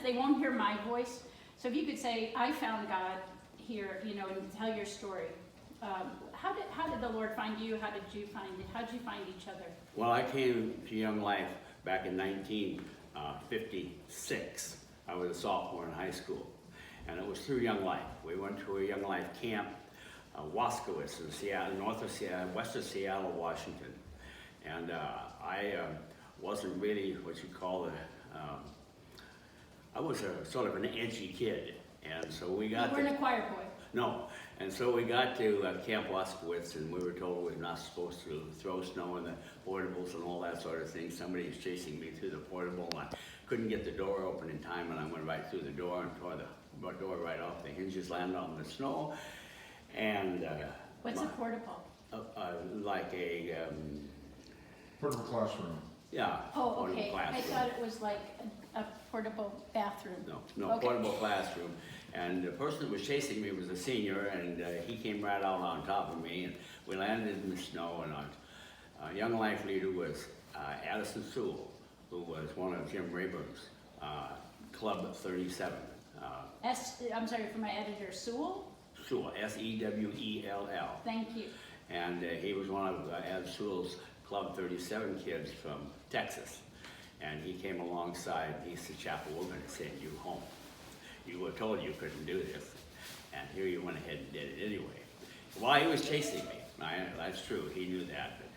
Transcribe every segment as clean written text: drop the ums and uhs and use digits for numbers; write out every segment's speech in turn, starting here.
they won't hear my voice. So if you could say, I found God here, you know, and tell your story. How did the Lord find you? How did you find it? How did you find each other? Well, I came to Young Life back in 1956. I was a sophomore in high school, and it was through Young Life. We went to a Young Life camp, Waskowitz in Seattle, north of Seattle, west of Seattle, Washington. And I wasn't really what you call I was a sort of an edgy kid, and so we got. You weren't a choir boy. No, and so we got to Camp Waskowitz, and we were told we were not supposed to throw snow in the portables and all that sort of thing. Somebody was chasing me through the portable, and I couldn't get the door open in time, and I went right through the door and tore the door right off. The hinges landed on the snow, and What's a portable? like a Portable classroom. yeah. Oh, portable okay. I classroom. thought it was like a portable bathroom. No, Okay. portable classroom. And the person that was chasing me was a senior, and he came right out on top of me, and we landed in the snow. And our Young Life leader was Addison Sewell, who was one of Jim Rayburn's Club 37. I'm sorry for my editor, Sewell. Sewell, Sewell. Thank you. And he was one of Ed Sewell's Club 37 kids from Texas. And he came alongside, and he said, Chapel, we're going to send you home. You were told you couldn't do this, and here you went ahead and did it anyway. While he was chasing me, that's true, he knew that. But,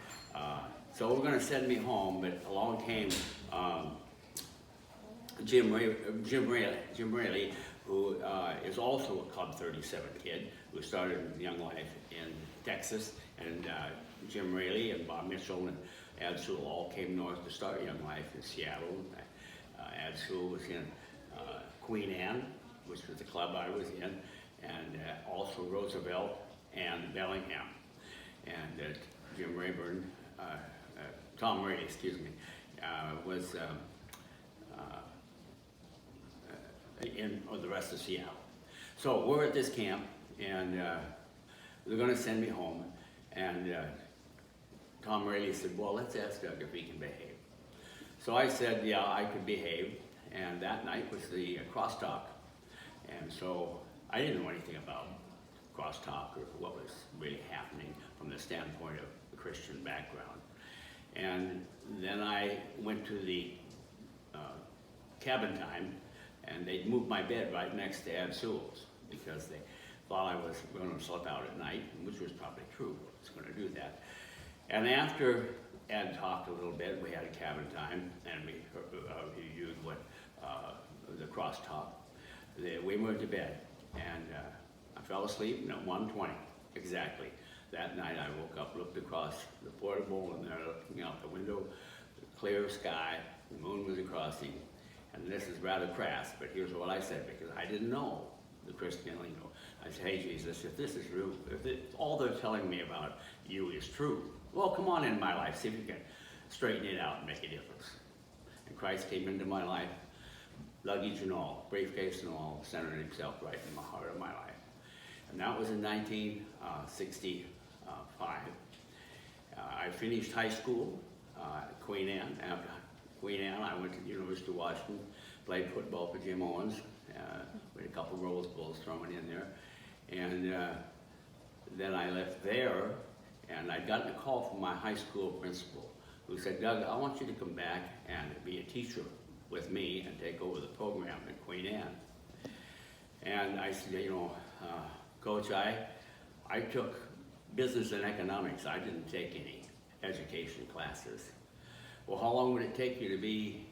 so we're going to send me home, but along came Jim Raley, who is also a Club 37 kid, who started Young Life in Texas, and Jim Raley and Bob Mitchell and Ad Sewell all came north to start Young Life in Seattle. Ad Sewell was in Queen Anne, which was the club I was in, and also Roosevelt and Bellingham. And Jim Rayburn, Tom Rayleigh, excuse me, was in the rest of Seattle. So we're at this camp, and they're going to send me home, and Tom Rayleigh said, well, let's ask Doug if he can behave. So I said, yeah, I could behave, and that night was the crosstalk. And so I didn't know anything about crosstalk or what was really happening from the standpoint of the Christian background. And then I went to the cabin time, and they'd moved my bed right next to Ad Sewell's because they thought I was going to slip out at night, which was probably true. I was going to do that. And after Ed talked a little bit, we had a cabin time, and we reviewed what the crosstalk. We went to bed, and I fell asleep at 1:20 exactly. That night I woke up, looked across the portable, and there looking out the window, clear sky, the moon was crossing. And this is rather crass, but here's what I said, because I didn't know the Christian lingo. I said, hey Jesus, if this is true, all they're telling me about you is true, well, come on in my life, see if you can straighten it out and make a difference. And Christ came into my life, luggage and all, briefcase and all, centered himself right in the heart of my life. And that was in 1965. I finished high school at Queen Anne. After Queen Anne, I went to the University of Washington, played football for Jim Owens, with a couple Rose Bowls thrown in there. And then I left there, and I'd gotten a call from my high school principal, who said, Doug, I want you to come back and be a teacher with me and take over the program at Queen Anne. And I said, you know, Coach, I took business and economics. I didn't take any education classes. Well, how long would it take you to be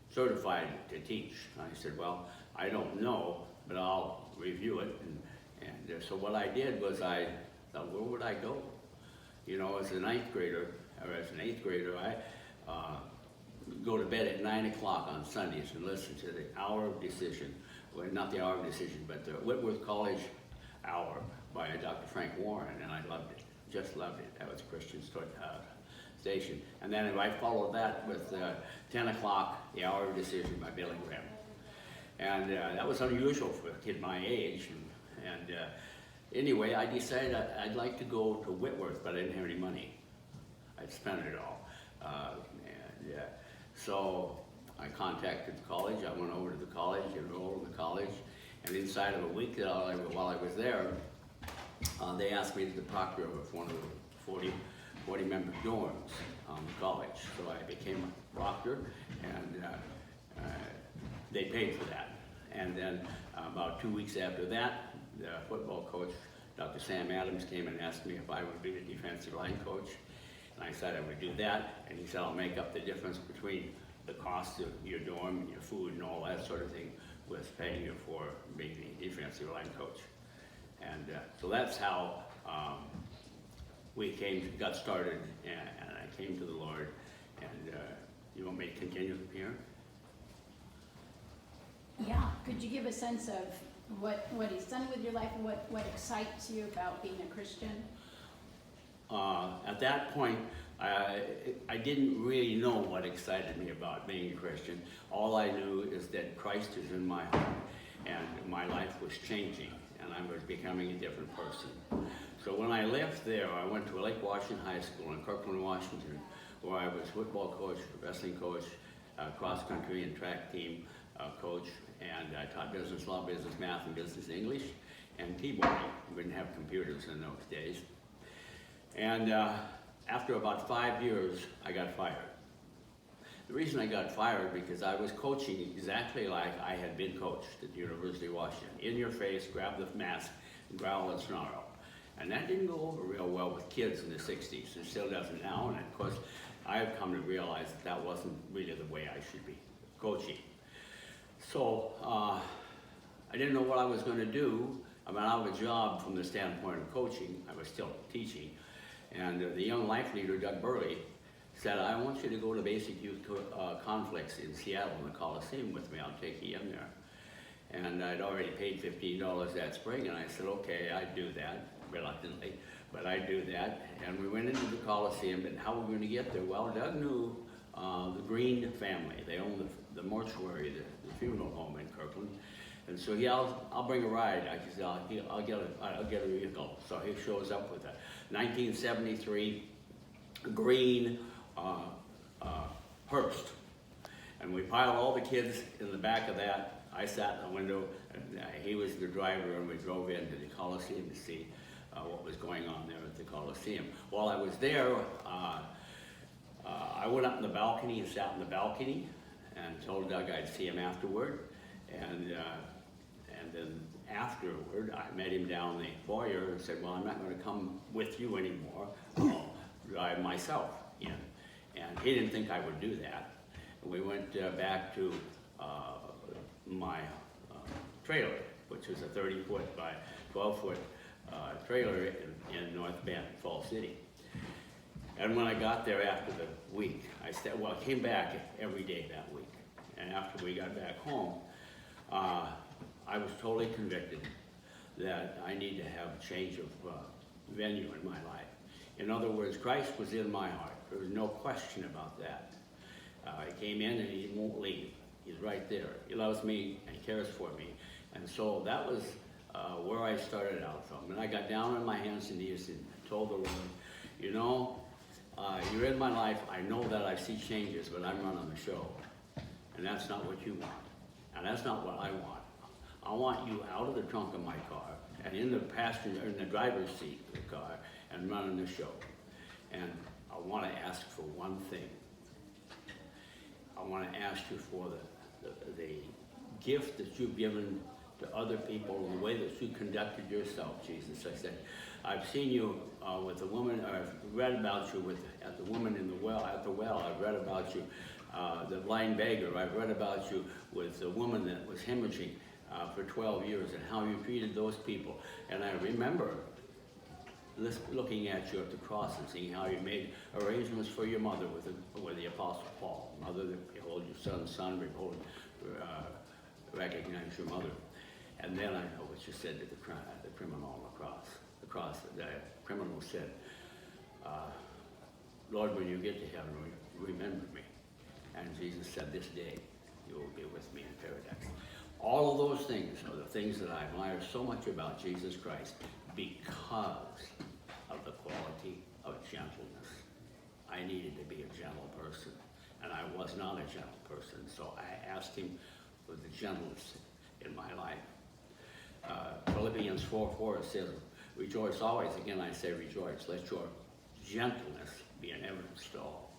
certified to teach? I said, well, I don't know, but I'll review it. And so what I did was I thought, where would I go? You know, as an eighth grader, I go to bed at 9 o'clock on Sundays and listen to the Hour of Decision. Well, not the Hour of Decision, but the Whitworth College Hour by Dr. Frank Warren, and I loved it, just loved it. That was Christian station. And then I followed that with 10 o'clock, the Hour of Decision by Billy Graham. And that was unusual for a kid my age. And anyway, I decided I'd like to go to Whitworth, but I didn't have any money. I'd spent it all. So I contacted the college. I went over college, enrolled in the college, and inside of a week while I was there, they asked me to be the proctor of one of the 40 member dorms in college. So I became a proctor, and they paid for that. And then about 2 weeks after that, the football coach, Dr. Sam Adams, came and asked me if I would be the defensive line coach. And I said I would do that, and he said I'll make up the difference between the cost of your dorm and your food and all that sort of thing with paying you for being the defensive line coach. And so that's how we got started, and I came to the Lord. And you want me to continue from here? Yeah, could you give a sense of what he's done with your life and what excites you about being a Christian? At that point, I didn't really know what excited me about being a Christian. All I knew is that Christ is in my heart, and my life was changing, and I was becoming a different person. So when I left there, I went to Lake Washington High School in Kirkland, Washington, where I was football coach, wrestling coach, cross country and track team coach, and I taught business law, business math, and business English, and keyboarding. We didn't have computers in those days. And after about 5 years, I got fired. The reason I got fired because I was coaching exactly like I had been coached at the University of Washington. In your face, grab the mask, growl and snarl. And that didn't go over real well with kids in the 60s. It still doesn't now. And of course, I've come to realize that that wasn't really the way I should be coaching. So I didn't know what I was going to do. I mean, out of a job from the standpoint of coaching. I was still teaching. And the young life leader, Doug Burley, said, I want you to go to basic youth conflicts in Seattle in the Coliseum with me. I'll take you in there. And I'd already paid $15 that spring, and I said, okay, I'd do that, reluctantly, but I'd do that. And we went into the Coliseum, and how were we going to get there? Well, Doug knew the Green family. They owned the mortuary, the funeral home in Kirkland. And so, yeah, I'll bring a ride. I said, I'll get a vehicle. So he shows up with a 1973 green Hearst. And we piled all the kids in the back of that. I sat in the window, and he was the driver, and we drove into the Coliseum to see what was going on there at the Coliseum. While I was there, I went up in the balcony and sat in the balcony and told Doug I'd see him afterward. And then afterward, I met him down the foyer and said, well, I'm not going to come with you anymore. I'll drive myself in. And he didn't think I would do that. And we went back to my trailer, which was a 30-foot by 12-foot trailer in North Bend, Fall City. And when I got there after the week, I came back every day that week. And after we got back home, I was totally convicted that I need to have a change of venue in my life. In other words, Christ was in my heart. There was no question about that. He came in and he won't leave. He's right there. He loves me and cares for me. And so that was where I started out from. And I got down on my hands and knees and told the Lord, you know, you're in my life. I know that I see changes, but I'm running the show. And that's not what you want. And that's not what I want. I want you out of the trunk of my car and in the driver's seat of the car and running the show. And I want to ask for one thing. I want to ask you for the gift that you've given to other people and the way that you conducted yourself, Jesus. I said, I've seen you with a woman, or I've read about you at the woman in the well, at the well. I've read about you, the blind beggar. I've read about you with the woman that was hemorrhaging for 12 years and how you treated those people. And I remember looking at you at the cross and seeing how you made arrangements for your mother with the Apostle Paul. Mother, behold your son, behold, recognize your mother. And then I know what you said to the criminal on the cross. The criminal said, Lord, when you get to heaven, remember me. And Jesus said, this day you will be with me in paradise. All of those things are the things that I admire so much about Jesus Christ because of the quality of gentleness. I needed to be a gentle person, and I was not a gentle person. So I asked him was the gentleness in my life. Philippians 4:4 says, rejoice always. Again, I say rejoice. Let your gentleness be an evidence to all.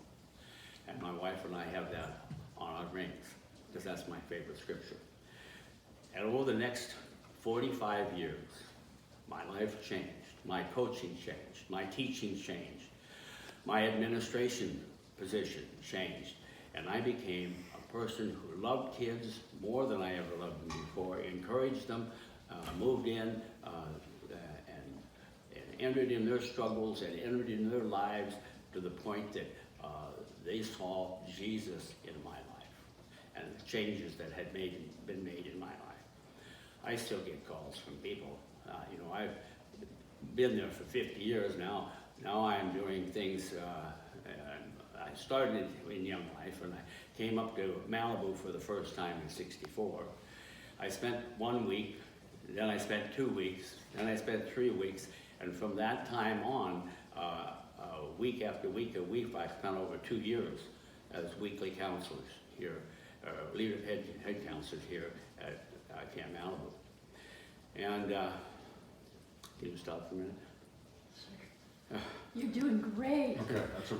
And my wife and I have that on our rings, because that's my favorite scripture. And over the next 45 years, my life changed, my coaching changed, my teaching changed, my administration position changed, and I became a person who loved kids more than I ever loved them before, encouraged them, moved in, and entered in their struggles and entered in their lives to the point that they saw Jesus in my life and the changes that had been made in my life. I still get calls from people. I've been there for 50 years now. Now I'm doing things, I started in young life and I came up to Malibu for the first time in '64. I spent 1 week, then I spent 2 weeks, then I spent 3 weeks, and from that time on, week after week, I spent over 2 years as weekly counselors here, head counselors here at Camp Malibu. And can you stop for a minute? You're doing great. Okay, that's okay.